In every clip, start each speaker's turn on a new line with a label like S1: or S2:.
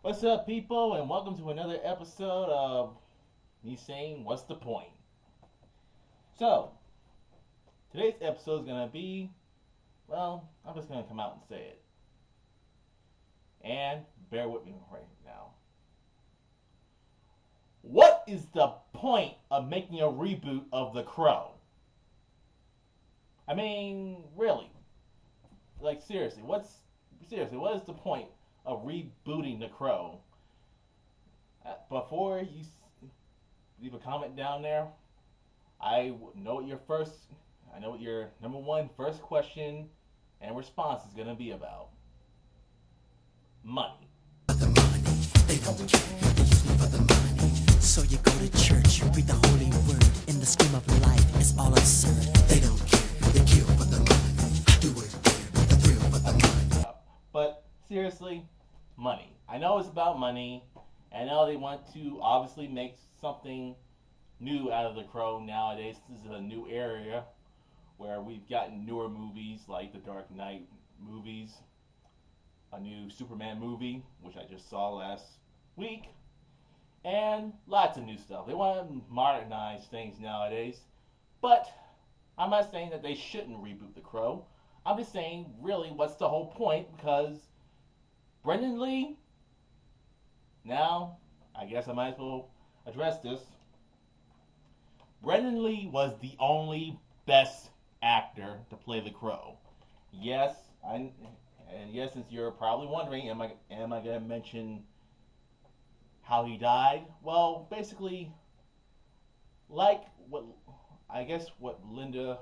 S1: What's up, people, and welcome to another episode of me saying, "What's the point?" So, today's episode is going to be, well, I'm just going to come out and say it. And bear with me right now. What is the point of making a reboot of The Crow? I mean, really. Like, what is the point of rebooting The Crow? Before you leave a comment down there, I know what your number one first question and response is gonna be about money.
S2: The money, they don't care. They use me for the money. So you go to church, you read the holy word. In the scheme of life, it's all absurd. They don't care. They kill for the money. Do it for the thrill for the money.
S1: But seriously, money. I know it's about money. I know they want to obviously make something new out of The Crow nowadays. This is a new area where we've gotten newer movies like the Dark Knight movies, a new Superman movie, which I just saw last week, and lots of new stuff. They want to modernize things nowadays, but I'm not saying that they shouldn't reboot The Crow. I'm just saying, really, what's the whole point? Because Brendan Lee, now, I guess I might as well address this. Brendan Lee was the only best actor to play the Crow. Yes, and yes, since you're probably wondering, am I gonna mention how he died? Well, basically, like what I guess what Linda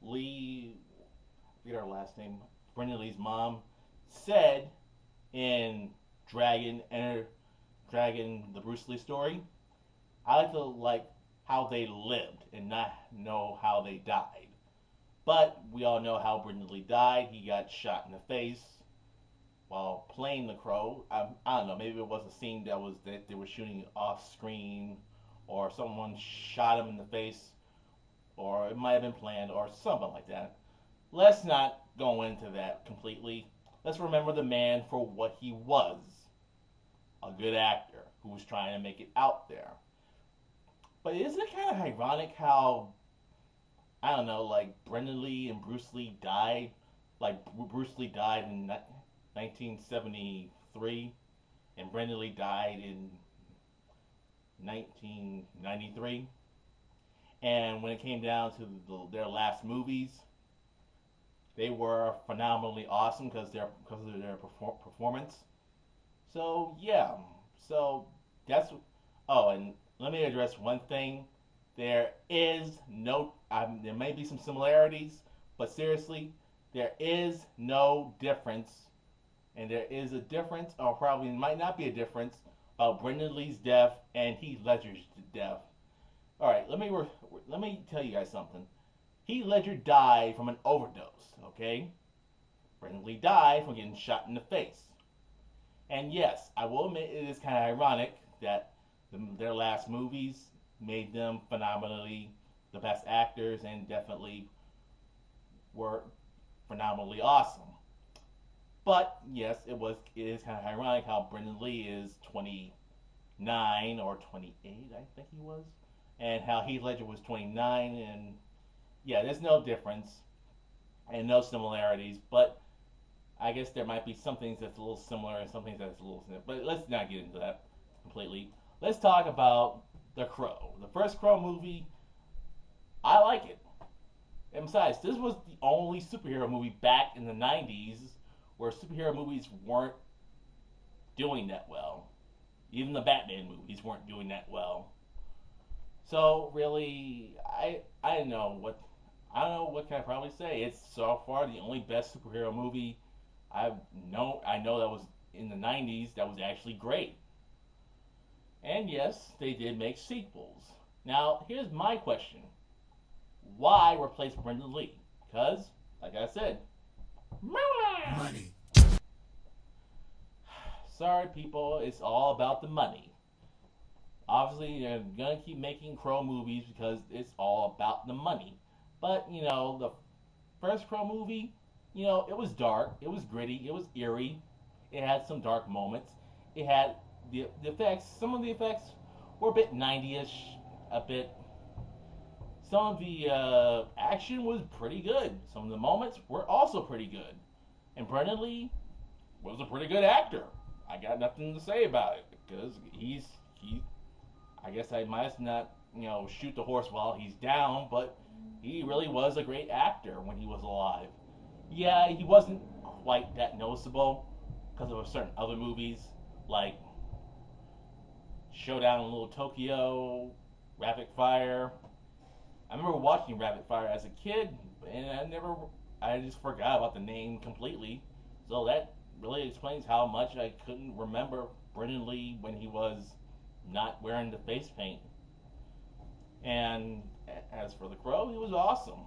S1: Lee, I forget her last name, Brendan Lee's mom, said in Dragon, the Bruce Lee story. I like to like how they lived and not know how they died. But we all know how Brendan Lee died. He got shot in the face while playing the Crow. I don't know. Maybe it was a scene that they were shooting off screen, or someone shot him in the face, or it might have been planned, or something like that. Let's not go into that completely. Let's remember the man for what he was, a good actor who was trying to make it out there. But isn't it kind of ironic how, I don't know, like Brendan Lee and Bruce Lee died? Like Bruce Lee died in 1973, and Brendan Lee died in 1993. And when it came down to their last movies, they were phenomenally awesome because of their performance. So yeah, so that's. Oh, and let me address one thing. There is no. There may be some similarities, but seriously, there is no difference, and there is a difference, or probably might not be a difference, of Brendan Lee's death and Heath Ledger's death. All right, let me tell you guys something. Heath Ledger died from an overdose. Okay, Brendan Lee died from getting shot in the face. And yes, I will admit it is kind of ironic that their last movies made them phenomenally the best actors and definitely were phenomenally awesome. But yes, it is kind of ironic how Brendan Lee is 29 or 28, I think he was, and how Heath Ledger was 29. And yeah, there's no difference and no similarities, but I guess there might be some things that's a little similar and some things that's a little similar. But let's not get into that completely. Let's talk about The Crow. The first Crow movie, I like it. And besides, this was the only superhero movie back in the 90s where superhero movies weren't doing that well. Even the Batman movies weren't doing that well. So really, I don't know what can I probably say. It's so far the only best superhero movie I know that was in the 90s that was actually great. And yes, they did make sequels. Now, here's my question. Why replace Brendan Lee? Because, like I said,
S2: Money.
S1: sorry people, it's all about the money. Obviously, they're gonna keep making Crow movies because it's all about the money. But, the first Crow movie, it was dark, it was gritty, it was eerie, it had some dark moments, it had the effects. Some of the effects were a bit 90ish, a bit. Some of the action was pretty good. Some of the moments were also pretty good. And Brendan Lee was a pretty good actor. I got nothing to say about it because he. I guess I might not shoot the horse while he's down, but he really was a great actor when he was alive. Yeah, he wasn't quite that noticeable because of certain other movies like Showdown in Little Tokyo, Rapid Fire. I remember watching Rapid Fire as a kid, and I just forgot about the name completely. So that really explains how much I couldn't remember Brendan Lee when he was not wearing the face paint. And as for the Crow, he was awesome.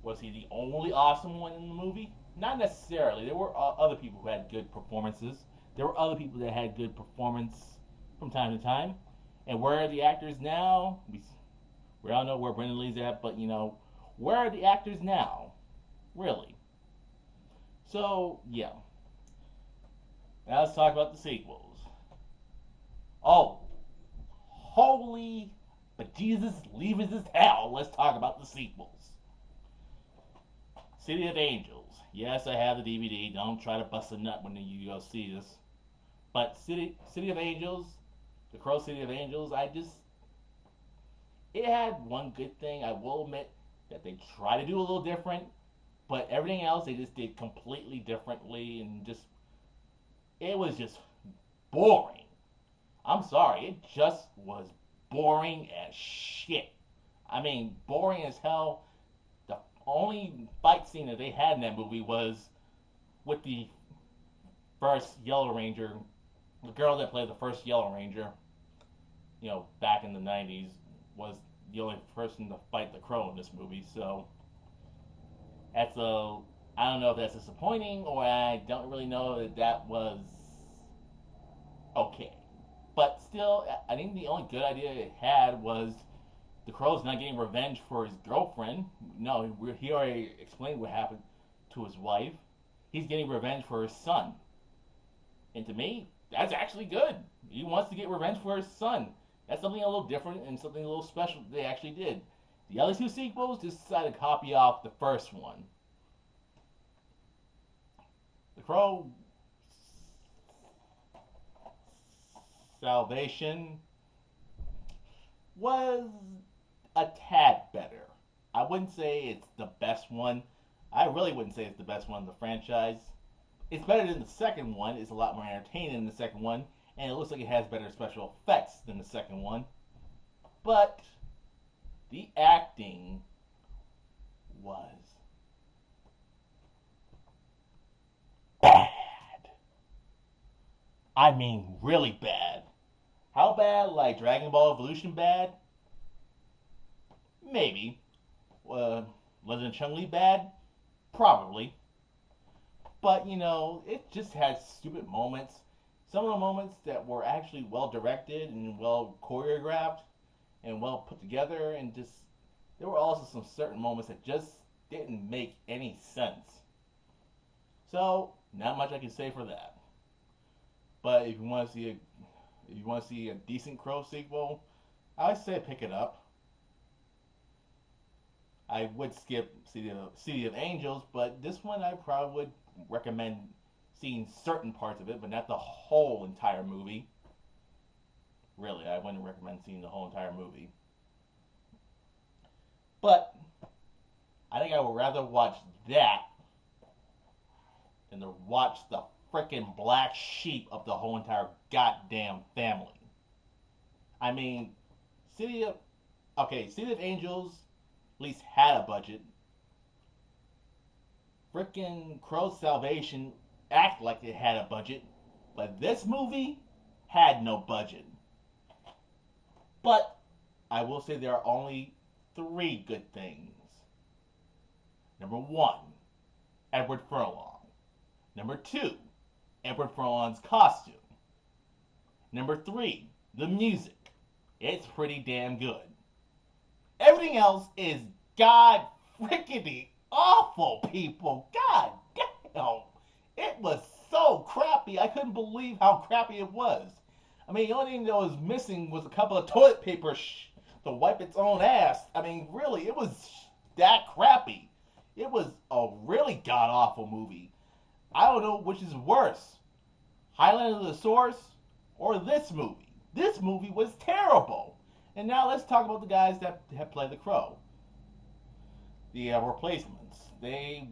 S1: Was he the only awesome one in the movie? Not necessarily. There were other people who had good performances. There were other people that had good performance from time to time. And where are the actors now? We all know where Brendan Lee's at, but where are the actors now? Really? So, yeah. Now let's talk about the sequels. Oh, holy bejesus, leavers is hell. Let's talk about the sequels. City of Angels. Yes, I have the DVD. Don't try to bust a nut when you go see this. But City of Angels, the Crow City of Angels, it had one good thing. I will admit that they tried to do a little different, but everything else they just did completely differently, and it was just boring. I'm sorry, it just was boring as shit. I mean, boring as hell. The only fight scene that they had in that movie was with the first Yellow Ranger, the girl that played the first Yellow Ranger, back in the 90s, was the only person to fight the Crow in this movie. So I don't know if that's disappointing, or I don't really know that was okay. But still, I think the only good idea it had was the Crow's not getting revenge for his girlfriend. No, he already explained what happened to his wife. He's getting revenge for his son. And to me, that's actually good. He wants to get revenge for his son. That's something a little different and something a little special that they actually did. The other two sequels just decided to copy off the first one. The Crow Salvation was a tad better. I wouldn't say it's the best one. I really wouldn't say it's the best one in the franchise. It's better than the second one. It's a lot more entertaining than the second one. And it looks like it has better special effects than the second one. But the acting was bad. I mean, really bad. How bad? Like Dragon Ball Evolution bad? Maybe. Wasn't Chun-Li bad? Probably. But, it just had stupid moments. Some of the moments that were actually well directed and well choreographed and well put together, and there were also some certain moments that just didn't make any sense. So, not much I can say for that. But if you want to see a decent Crow sequel, I would say pick it up. I would skip City of Angels, but this one I probably would recommend seeing certain parts of it, but not the whole entire movie. Really, I wouldn't recommend seeing the whole entire movie. But I think I would rather watch that than to watch the freaking black sheep of the whole entire goddamn family. I mean, City of Angels at least had a budget. Freaking Crow Salvation act like it had a budget, but this movie had no budget. But I will say there are only 3 good things. Number 1, Edward Furlong. Number 2, Edward Furlong's costume. Number 3, the music. It's pretty damn good. Everything else is god freaking awful, people. God damn. It was so crappy. crappy. I couldn't believe how crappy it was. I mean, the only thing that was missing was a couple of toilet paper to wipe its own ass. I mean, really, it was that crappy. It was a really god awful movie. I don't know which is worse, Highland of the Source or this movie. This movie was terrible. And now let's talk about the guys that have played the Crow. The replacements. They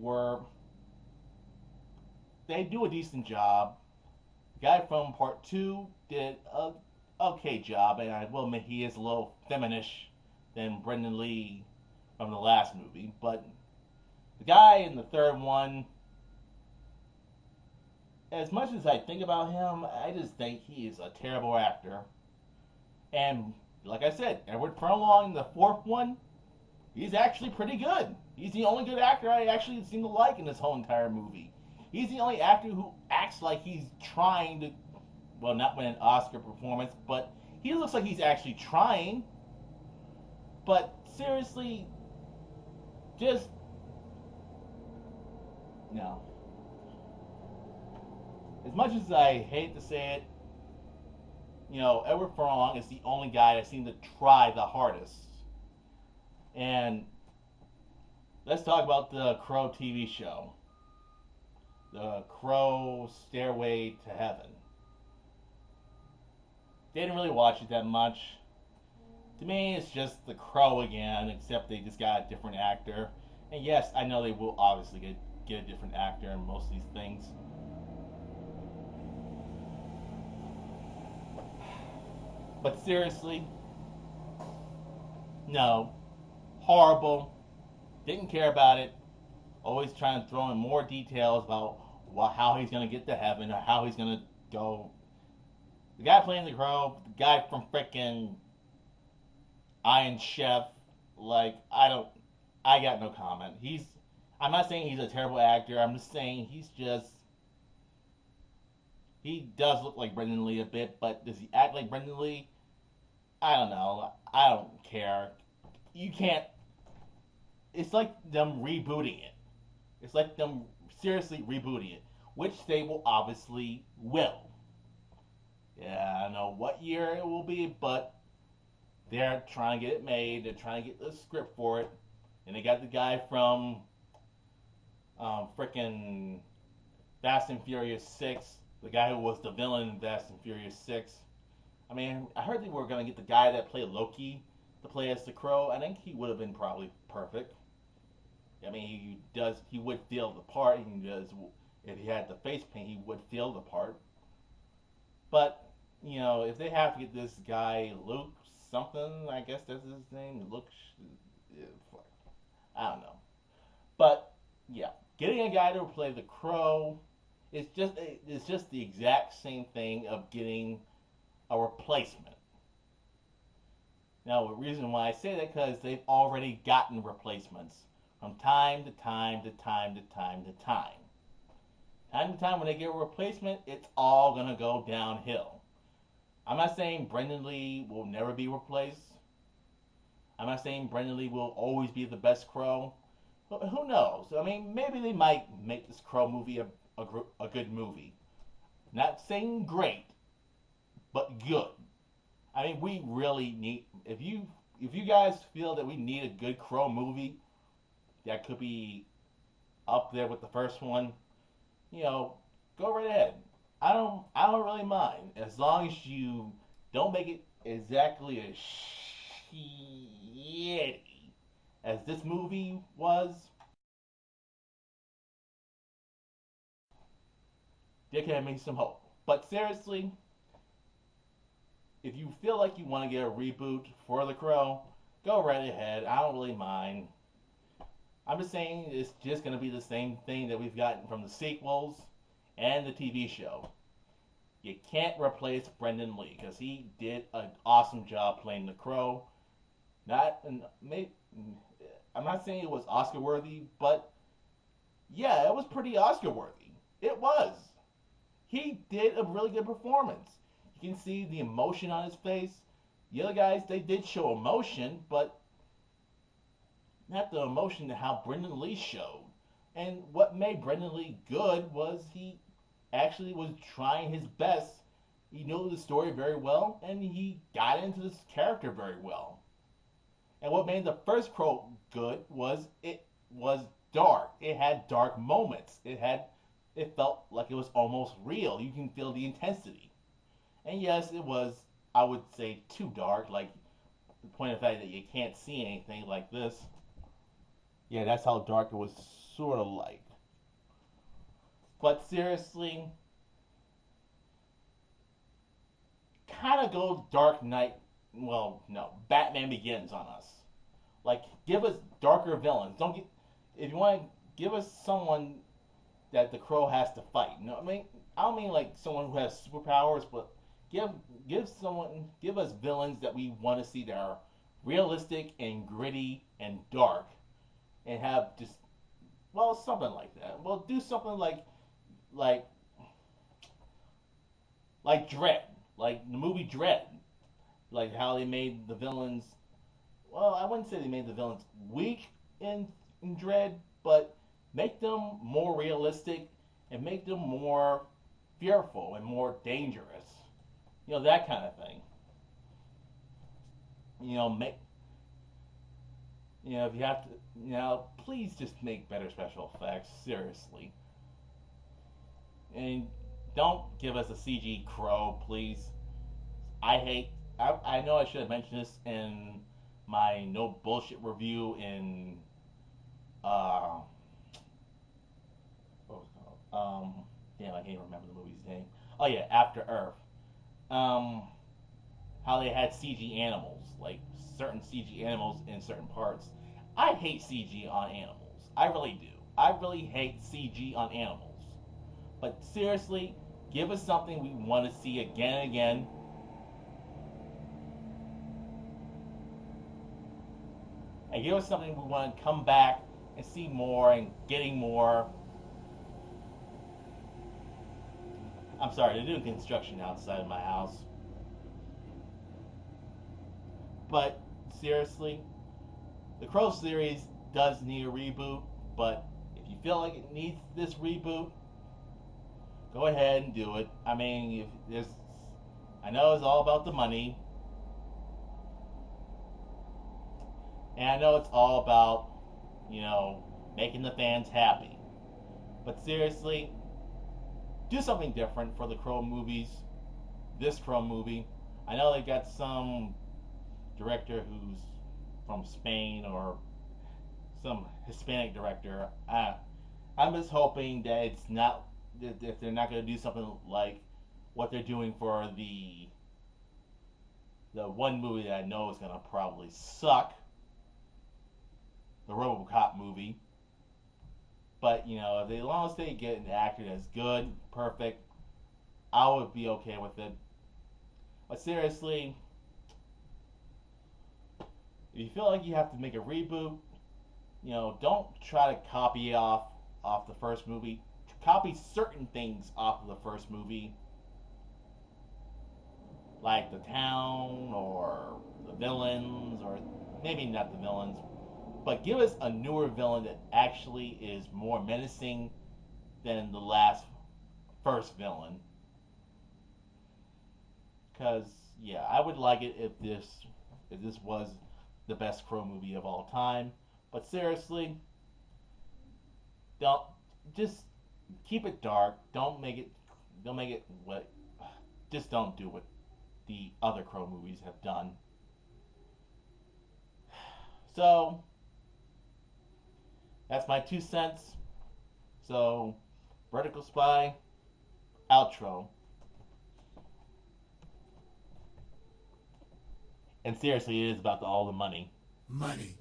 S1: do a decent job. The guy from part 2 did a okay job, and I will admit he is a little feminish than Brendan Lee from the last movie. But the guy in the third one, as much as I think about him, I just think he is a terrible actor. And like I said, Edward Furlong in the fourth one, he's actually pretty good. He's the only good actor I actually seem to like in this whole entire movie. He's the only actor who acts like he's trying to, well, not win an Oscar performance, but he looks like he's actually trying. But seriously, just, no. As much as I hate to say it, Edward Furlong is the only guy that seemed to try the hardest. And let's talk about the Crow TV show. The Crow Stairway to Heaven. Didn't really watch it that much. To me, it's just the Crow again, except they just got a different actor. And yes, I know they will obviously get a different actor in most of these things. But seriously, no. Horrible. Didn't care about it. Always trying to throw in more details about how he's going to get to heaven or how he's going to go. The guy playing the Crow, the guy from frickin' Iron Chef, I got no comment. I'm not saying he's a terrible actor. I'm just saying he does look like Brendan Lee a bit, but does he act like Brendan Lee? I don't know. I don't care. You can't. It's like them rebooting it. It's like them seriously rebooting it, which they will obviously will. Yeah, I don't know what year it will be, but they're trying to get it made. They're trying to get the script for it, and they got the guy from frickin' Fast and Furious 6, the guy who was the villain in Fast and Furious 6. I mean, I heard they were gonna get the guy that played Loki to play as the Crow. I think he would have been probably perfect. I mean, he would feel the part. If he had the face paint, he would feel the part. But if they have to get this guy Luke something, I guess that's his name. Luke, I don't know. But yeah, getting a guy to play the Crow, it's just the exact same thing of getting a replacement. Now, the reason why I say that because they've already gotten replacements from time to time to time to time to time. Time to time when they get a replacement, it's all gonna go downhill. I'm not saying Brendan Lee will never be replaced. I'm not saying Brendan Lee will always be the best Crow. But who knows? I mean, maybe they might make this Crow movie a good movie. Not saying great, but good. I mean, we really need. If you guys feel that we need a good Crow movie that could be up there with the first one, go right ahead. I don't really mind as long as you don't make it exactly as shitty as this movie was. There can be some hope. But seriously, if you feel like you want to get a reboot for The Crow, go right ahead. I don't really mind. I'm just saying it's just going to be the same thing that we've gotten from the sequels and the TV show. You can't replace Brendan Lee because he did an awesome job playing the Crow. I'm not saying it was Oscar worthy, but yeah, it was pretty Oscar worthy. It was. He did a really good performance. You can see the emotion on his face. The other guys, they did show emotion, but not the emotion that how Brendan Lee showed. And what made Brendan Lee good was he actually was trying his best. He knew the story very well, and he got into this character very well. And what made the first Crow good was it was dark. It had dark moments. It felt like it was almost real. You can feel the intensity. And yes, it was, I would say, too dark. Like the point of the fact that you can't see anything like this. Yeah, that's how dark it was, sort of like. But seriously, kind of go Dark Knight. Well, no, Batman Begins on us. Like, give us darker villains. Don't get if you want to give us someone that the Crow has to fight. You know, I don't mean like someone who has superpowers, but give give us villains that we want to see that are realistic and gritty and dark, and have just something like that. Well, do something like like Dread, like the movie Dread, like how they made the villains. Well, I wouldn't say they made the villains weak in Dread, but make them more realistic and make them more fearful and more dangerous. You know, that kind of thing. You know, make if you have to, please just make better special effects. Seriously, and don't give us a CG Crow, please. I hate. I know I should have mentioned this in my no bullshit review in uh what was it called? Damn, I can't remember the movie's name. Oh yeah, After Earth. Um, how they had CG animals, like certain CG animals in certain parts. I hate CG on animals. I really do. I really hate CG on animals. But seriously, give us something we want to see again and again. And give us something we want to come back and see more and getting more. I'm sorry, they're doing construction outside of my house. But seriously, the Crow series does need a reboot. But if you feel like it needs this reboot, go ahead and do it. I mean, if there's, I know it's all about the money, and I know it's all about making the fans happy. But seriously, do something different for the Crow movies. This Crow movie. I know they got some director who's from Spain or some Hispanic director. I'm just hoping that it's not if they're not going to do something like what they're doing for the one movie that I know is going to probably suck, the RoboCop movie. But as long as they get an actor that's good, perfect, I would be okay with it. But seriously, if you feel like you have to make a reboot, don't try to copy off the first movie. Copy certain things off of the first movie, like the town or the villains, or maybe not the villains, but give us a newer villain that actually is more menacing than the first villain. Because yeah, I would like it if this was the best Crow movie of all time. But seriously, don't just keep it dark. Don't make it what. Just don't do what the other Crow movies have done. So that's my 2 cents. So, Vertical Spy, outro. And seriously, it is about all the money.
S2: Money.